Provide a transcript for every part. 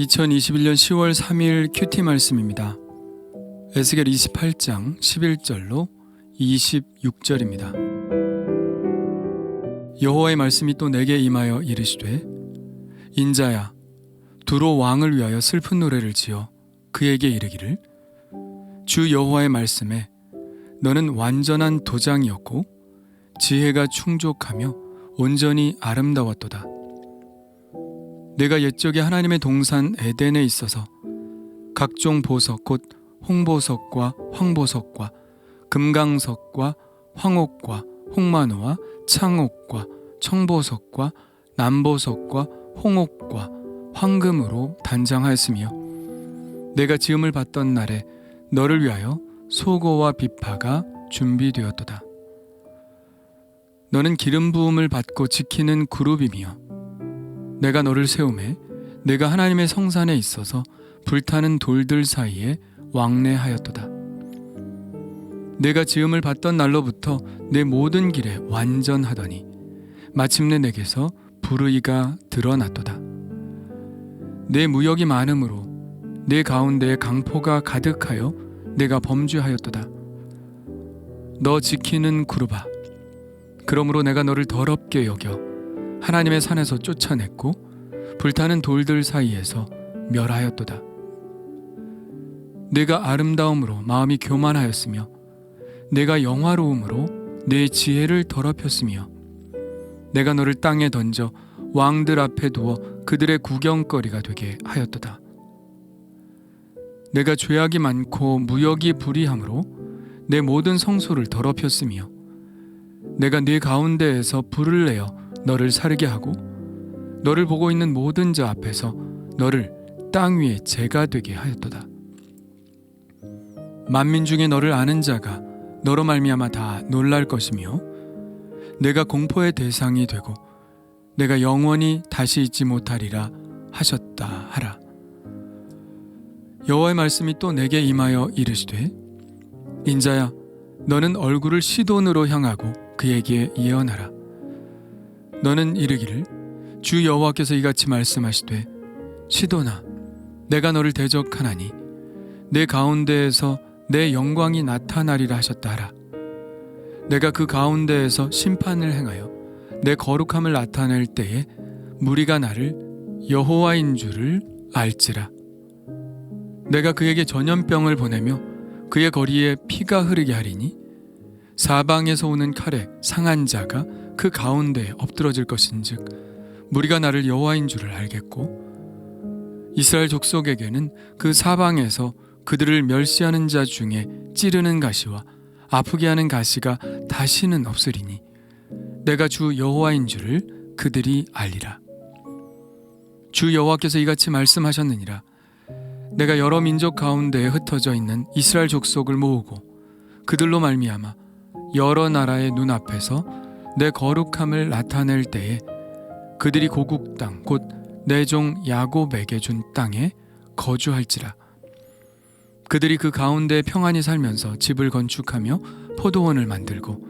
2021년 10월 3일 큐티 말씀입니다. 에스겔 28장 11절로 26절입니다. 여호와의 말씀이 또 내게 임하여 이르시되 인자야 두로 왕을 위하여 슬픈 노래를 지어 그에게 이르기를 주 여호와의 말씀에 너는 완전한 도장이었고 지혜가 충족하며 온전히 아름다웠도다. 내가 옛적에 하나님의 동산 에덴에 있어서 각종 보석 곧 홍보석과 황보석과 금강석과 황옥과 홍마노와 창옥과 청보석과 남보석과 홍옥과 황금으로 단장하였으며 내가 지음을 받던 날에 너를 위하여 소고와 비파가 준비되었도다. 너는 기름 부음을 받고 지키는 그룹이며 내가 너를 세우매 내가 하나님의 성산에 있어서 불타는 돌들 사이에 왕래하였도다. 내가 지음을 받던 날로부터 내 모든 길에 완전하더니 마침내 내게서 불의가 드러났도다. 내 무역이 많음으로 내 가운데에 강포가 가득하여 내가 범죄하였도다. 너 지키는 그룹아, 그러므로 내가 너를 더럽게 여겨 하나님의 산에서 쫓아냈고 불타는 돌들 사이에서 멸하였도다. 내가 아름다움으로 마음이 교만하였으며 내가 영화로움으로 내 지혜를 더럽혔으며 내가 너를 땅에 던져 왕들 앞에 두어 그들의 구경거리가 되게 하였도다. 내가 죄악이 많고 무역이 불의함으로 내 모든 성소를 더럽혔으며 내가 네 가운데에서 불을 내어 너를 사르게 하고 너를 보고 있는 모든 자 앞에서 너를 땅 위에 재가 되게 하였도다. 만민 중에 너를 아는 자가 너로 말미암아 다 놀랄 것이며 내가 공포의 대상이 되고 내가 영원히 다시 잊지 못하리라 하셨다 하라. 여호와의 말씀이 또 내게 임하여 이르시되 인자야 너는 얼굴을 시돈으로 향하고 그에게 예언하라. 너는 이르기를 주 여호와께서 이같이 말씀하시되 시돈아 내가 너를 대적하나니 내 가운데에서 내 영광이 나타나리라 하셨다 하라. 내가 그 가운데에서 심판을 행하여 내 거룩함을 나타낼 때에 무리가 나를 여호와인 줄을 알지라. 내가 그에게 전염병을 보내며 그의 거리에 피가 흐르게 하리니 사방에서 오는 칼에 상한 자가 그 가운데에 엎드러질 것인즉 무리가 나를 여호와인 줄을 알겠고 이스라엘 족속에게는 그 사방에서 그들을 멸시하는 자 중에 찌르는 가시와 아프게 하는 가시가 다시는 없으리니 내가 주 여호와인 줄을 그들이 알리라. 주 여호와께서 이같이 말씀하셨느니라. 내가 여러 민족 가운데에 흩어져 있는 이스라엘 족속을 모으고 그들로 말미암아 여러 나라의 눈앞에서 내 거룩함을 나타낼 때에 그들이 고국 땅 곧 내 종 야곱에게 준 땅에 거주할지라. 그들이 그 가운데 평안히 살면서 집을 건축하며 포도원을 만들고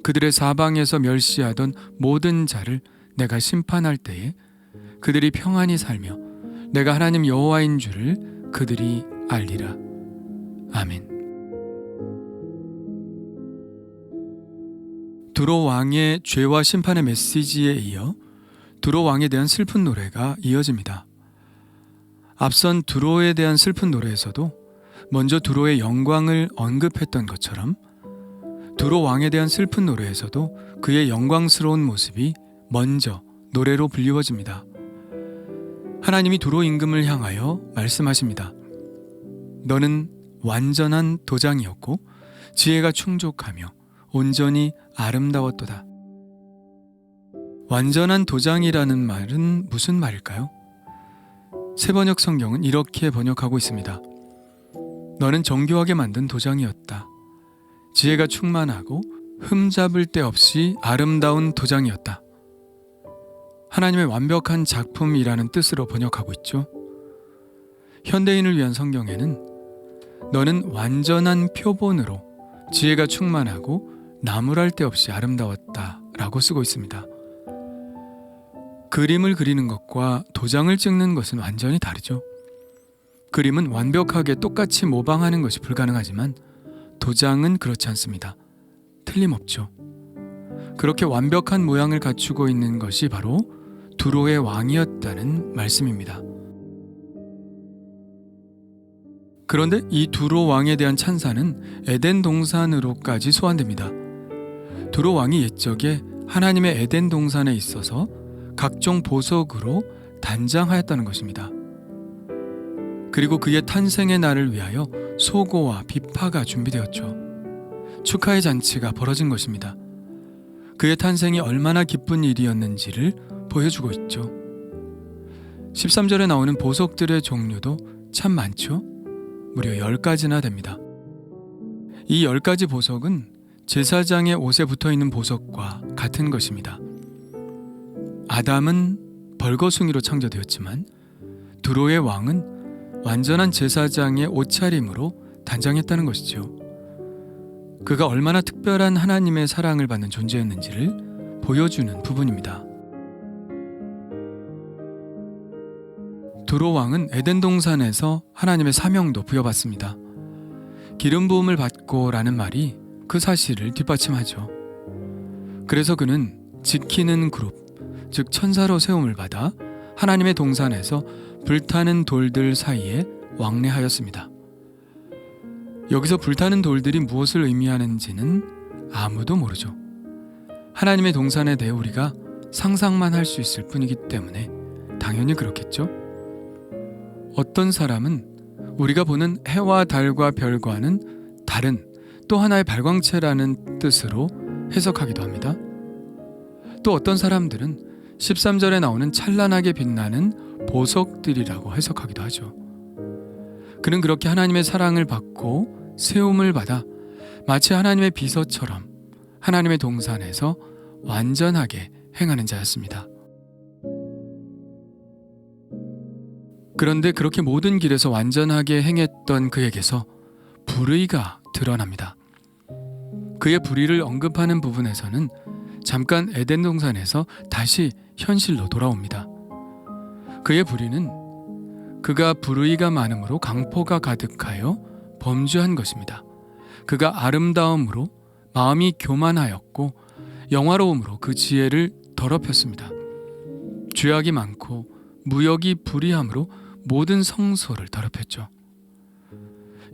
그들의 사방에서 멸시하던 모든 자를 내가 심판할 때에 그들이 평안히 살며 내가 하나님 여호와인 줄을 그들이 알리라. 아멘. 두로 왕의 죄와 심판의 메시지에 이어 두로 왕에 대한 슬픈 노래가 이어집니다. 앞선 두로에 대한 슬픈 노래에서도 먼저 두로의 영광을 언급했던 것처럼 두로 왕에 대한 슬픈 노래에서도 그의 영광스러운 모습이 먼저 노래로 불리워집니다. 하나님이 두로 임금을 향하여 말씀하십니다. 너는 완전한 도장이었고 지혜가 충족하며 온전히 아름다웠도다. 완전한 도장이라는 말은 무슨 말일까요? 새번역 성경은 이렇게 번역하고 있습니다. 너는 정교하게 만든 도장이었다. 지혜가 충만하고 흠잡을 데 없이 아름다운 도장이었다. 하나님의 완벽한 작품이라는 뜻으로 번역하고 있죠. 현대인을 위한 성경에는 너는 완전한 표본으로 지혜가 충만하고 나무랄 데 없이 아름다웠다 라고 쓰고 있습니다. 그림을 그리는 것과 도장을 찍는 것은 완전히 다르죠. 그림은 완벽하게 똑같이 모방하는 것이 불가능하지만 도장은 그렇지 않습니다. 틀림없죠. 그렇게 완벽한 모양을 갖추고 있는 것이 바로 두로의 왕이었다는 말씀입니다. 그런데 이 두로 왕에 대한 찬사는 에덴 동산으로까지 소환됩니다. 두로 왕이 옛적에 하나님의 에덴 동산에 있어서 각종 보석으로 단장하였다는 것입니다. 그리고 그의 탄생의 날을 위하여 소고와 비파가 준비되었죠. 축하의 잔치가 벌어진 것입니다. 그의 탄생이 얼마나 기쁜 일이었는지를 보여주고 있죠. 13절에 나오는 보석들의 종류도 참 많죠. 무려 10가지나 됩니다. 이 10가지 보석은 제사장의 옷에 붙어있는 보석과 같은 것입니다. 아담은 벌거숭이로 창조되었지만 두로의 왕은 완전한 제사장의 옷차림으로 단장했다는 것이죠. 그가 얼마나 특별한 하나님의 사랑을 받는 존재였는지를 보여주는 부분입니다. 두로 왕은 에덴 동산에서 하나님의 사명도 부여받습니다. 기름 부음을 받고 라는 말이 그 사실을 뒷받침하죠. 그래서 그는 지키는 그룹, 즉 천사로 세움을 받아 하나님의 동산에서 불타는 돌들 사이에 왕래하였습니다. 여기서 불타는 돌들이 무엇을 의미하는지는 아무도 모르죠. 하나님의 동산에 대해 우리가 상상만 할 수 있을 뿐이기 때문에 당연히 그렇겠죠. 어떤 사람은 우리가 보는 해와 달과 별과는 다른 또 하나의 발광체라는 뜻으로 해석하기도 합니다. 또 어떤 사람들은 13절에 나오는 찬란하게 빛나는 보석들이라고 해석하기도 하죠. 그는 그렇게 하나님의 사랑을 받고 세움을 받아 마치 하나님의 비서처럼 하나님의 동산에서 완전하게 행하는 자였습니다. 그런데 그렇게 모든 길에서 완전하게 행했던 그에게서 불의가 드러납니다. 그의 불의를 언급하는 부분에서는 잠깐 에덴 동산에서 다시 현실로 돌아옵니다. 그의 불의는 그가 불의가 많음으로 강포가 가득하여 범죄한 것입니다. 그가 아름다움으로 마음이 교만하였고 영화로움으로 그 지혜를 더럽혔습니다. 죄악이 많고 무역이 불의함으로 모든 성소를 더럽혔죠.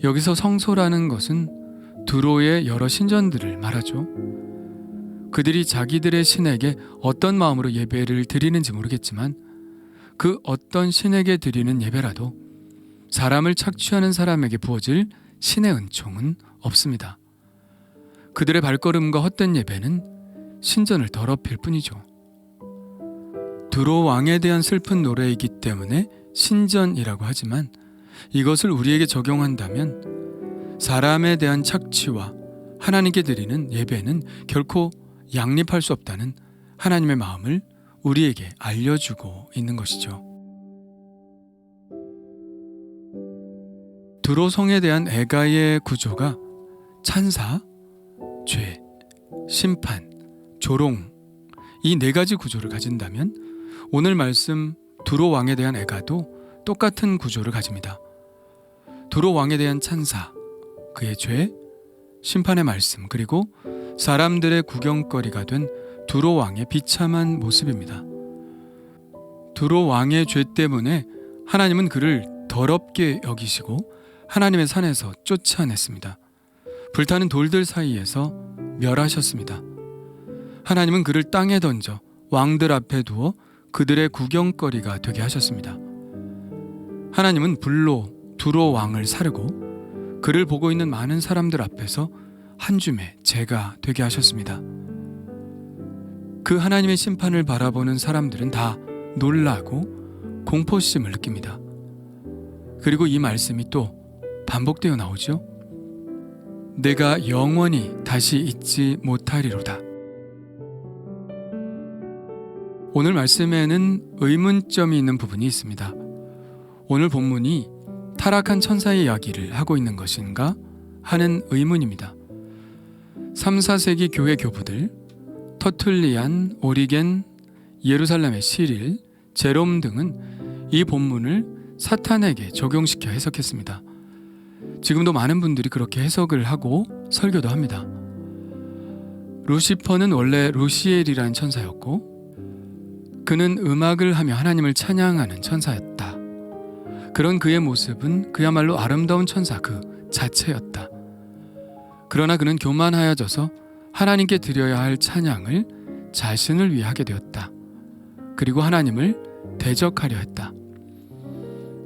여기서 성소라는 것은 두로의 여러 신전들을 말하죠. 그들이 자기들의 신에게 어떤 마음으로 예배를 드리는지 모르겠지만 그 어떤 신에게 드리는 예배라도 사람을 착취하는 사람에게 부어질 신의 은총은 없습니다. 그들의 발걸음과 헛된 예배는 신전을 더럽힐 뿐이죠. 두로 왕에 대한 슬픈 노래이기 때문에 신전이라고 하지만 이것을 우리에게 적용한다면 사람에 대한 착취와 하나님께 드리는 예배는 결코 양립할 수 없다는 하나님의 마음을 우리에게 알려주고 있는 것이죠. 두로성에 대한 애가의 구조가 찬사, 죄, 심판, 조롱 이 4가지 구조를 가진다면 오늘 말씀 두로 왕에 대한 애가도 똑같은 구조를 가집니다. 두로 왕에 대한 찬사, 그의 죄, 심판의 말씀 그리고 사람들의 구경거리가 된 두로 왕의 비참한 모습입니다. 두로 왕의 죄 때문에 하나님은 그를 더럽게 여기시고 하나님의 산에서 쫓아냈습니다. 불타는 돌들 사이에서 멸하셨습니다. 하나님은 그를 땅에 던져 왕들 앞에 두어 그들의 구경거리가 되게 하셨습니다. 하나님은 불로 두로 왕을 사르고 그를 보고 있는 많은 사람들 앞에서 한 줌의 재가 되게 하셨습니다. 그 하나님의 심판을 바라보는 사람들은 다 놀라고 공포심을 느낍니다. 그리고 이 말씀이 또 반복되어 나오죠. 내가 영원히 다시 잊지 못하리로다. 오늘 말씀에는 의문점이 있는 부분이 있습니다. 오늘 본문이 타락한 천사의 이야기를 하고 있는 것인가 하는 의문입니다. 3, 4세기 교회 교부들 터툴리안, 오리겐, 예루살렘의 시릴, 제롬 등은 이 본문을 사탄에게 적용시켜 해석했습니다. 지금도 많은 분들이 그렇게 해석을 하고 설교도 합니다. 루시퍼는 원래 루시엘이라는 천사였고 그는 음악을 하며 하나님을 찬양하는 천사였다. 그런 그의 모습은 그야말로 아름다운 천사 그 자체였다. 그러나 그는 교만하여져서 하나님께 드려야 할 찬양을 자신을 위해 하게 되었다. 그리고 하나님을 대적하려 했다.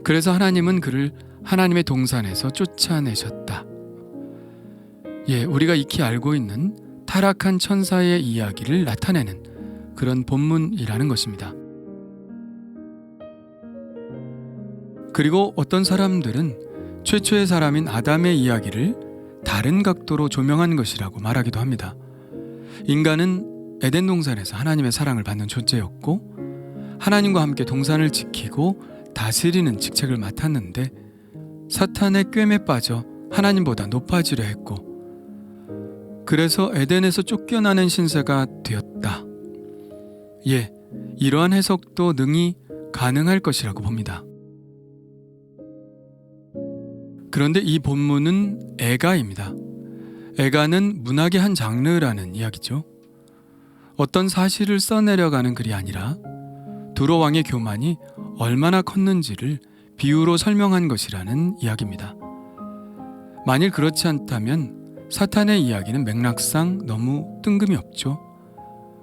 그래서 하나님은 그를 하나님의 동산에서 쫓아내셨다. 우리가 익히 알고 있는 타락한 천사의 이야기를 나타내는 그런 본문이라는 것입니다. 그리고 어떤 사람들은 최초의 사람인 아담의 이야기를 다른 각도로 조명한 것이라고 말하기도 합니다. 인간은 에덴 동산에서 하나님의 사랑을 받는 존재였고 하나님과 함께 동산을 지키고 다스리는 직책을 맡았는데 사탄의 꿰매 빠져 하나님보다 높아지려 했고 그래서 에덴에서 쫓겨나는 신세가 되었다. 이러한 해석도 능히 가능할 것이라고 봅니다. 그런데 이 본문은 애가입니다. 애가는 문학의 한 장르라는 이야기죠. 어떤 사실을 써내려가는 글이 아니라 두로 왕의 교만이 얼마나 컸는지를 비유로 설명한 것이라는 이야기입니다. 만일 그렇지 않다면 사탄의 이야기는 맥락상 너무 뜬금이 없죠.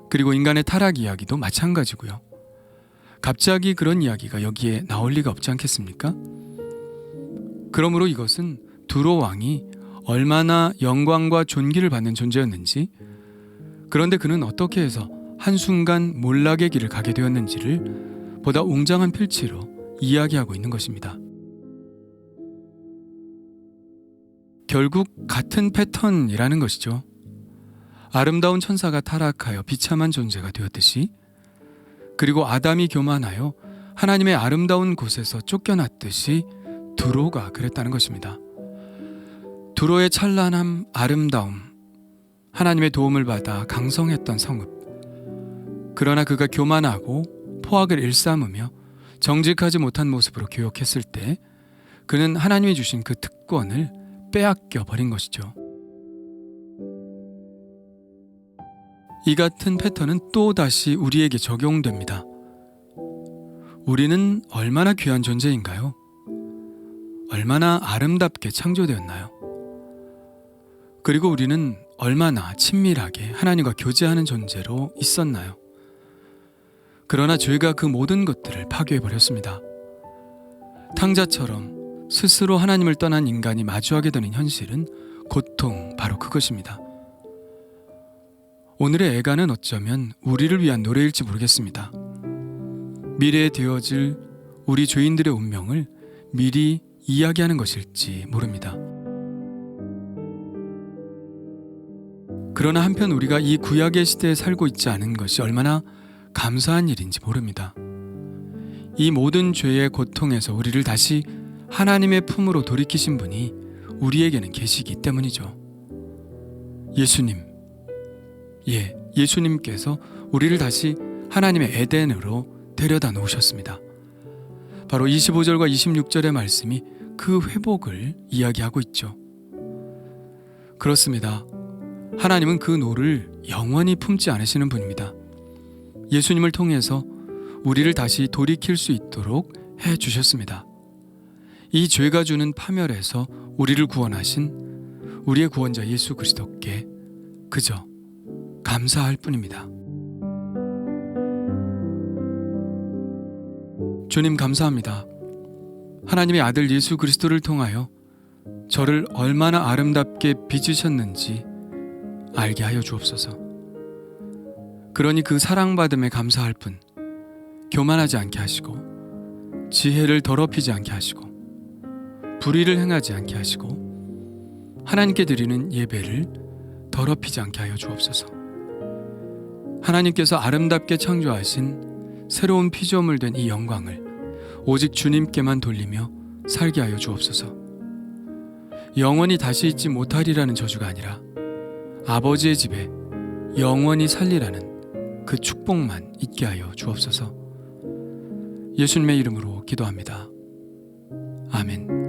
그리고 인간의 타락 이야기도 마찬가지고요. 갑자기 그런 이야기가 여기에 나올 리가 없지 않겠습니까? 그러므로 이것은 두로 왕이 얼마나 영광과 존귀를 받는 존재였는지, 그런데 그는 어떻게 해서 한순간 몰락의 길을 가게 되었는지를 보다 웅장한 필치로 이야기하고 있는 것입니다. 결국 같은 패턴이라는 것이죠. 아름다운 천사가 타락하여 비참한 존재가 되었듯이, 그리고 아담이 교만하여 하나님의 아름다운 곳에서 쫓겨났듯이 두로가 그랬다는 것입니다. 두로의 찬란함, 아름다움, 하나님의 도움을 받아 강성했던 성읍. 그러나 그가 교만하고 포악을 일삼으며 정직하지 못한 모습으로 교역했을 때 그는 하나님이 주신 그 특권을 빼앗겨 버린 것이죠. 이 같은 패턴은 또다시 우리에게 적용됩니다. 우리는 얼마나 귀한 존재인가요? 얼마나 아름답게 창조되었나요? 그리고 우리는 얼마나 친밀하게 하나님과 교제하는 존재로 있었나요? 그러나 죄가 그 모든 것들을 파괴해버렸습니다. 탕자처럼 스스로 하나님을 떠난 인간이 마주하게 되는 현실은 고통, 바로 그것입니다. 오늘의 애가는 어쩌면 우리를 위한 노래일지 모르겠습니다. 미래에 되어질 우리 죄인들의 운명을 미리 이야기하는 것일지 모릅니다. 그러나 한편 우리가 이 구약의 시대에 살고 있지 않은 것이 얼마나 감사한 일인지 모릅니다. 이 모든 죄의 고통에서 우리를 다시 하나님의 품으로 돌이키신 분이 우리에게는 계시기 때문이죠. 예수님께서 우리를 다시 하나님의 에덴으로 데려다 놓으셨습니다. 바로 25절과 26절의 말씀이 그 회복을 이야기하고 있죠. 그렇습니다. 하나님은 그 노를 영원히 품지 않으시는 분입니다. 예수님을 통해서 우리를 다시 돌이킬 수 있도록 해주셨습니다. 이 죄가 주는 파멸에서 우리를 구원하신 우리의 구원자 예수 그리스도께 그저 감사할 뿐입니다. 주님 감사합니다. 하나님의 아들 예수 그리스도를 통하여 저를 얼마나 아름답게 빚으셨는지 알게 하여 주옵소서. 그러니 그 사랑받음에 감사할 뿐 교만하지 않게 하시고 지혜를 더럽히지 않게 하시고 불의를 행하지 않게 하시고 하나님께 드리는 예배를 더럽히지 않게 하여 주옵소서. 하나님께서 아름답게 창조하신 새로운 피조물 된 이 영광을 오직 주님께만 돌리며 살게 하여 주옵소서. 영원히 다시 잊지 못하리라는 저주가 아니라 아버지의 집에 영원히 살리라는 그 축복만 있게 하여 주옵소서. 예수님의 이름으로 기도합니다. 아멘.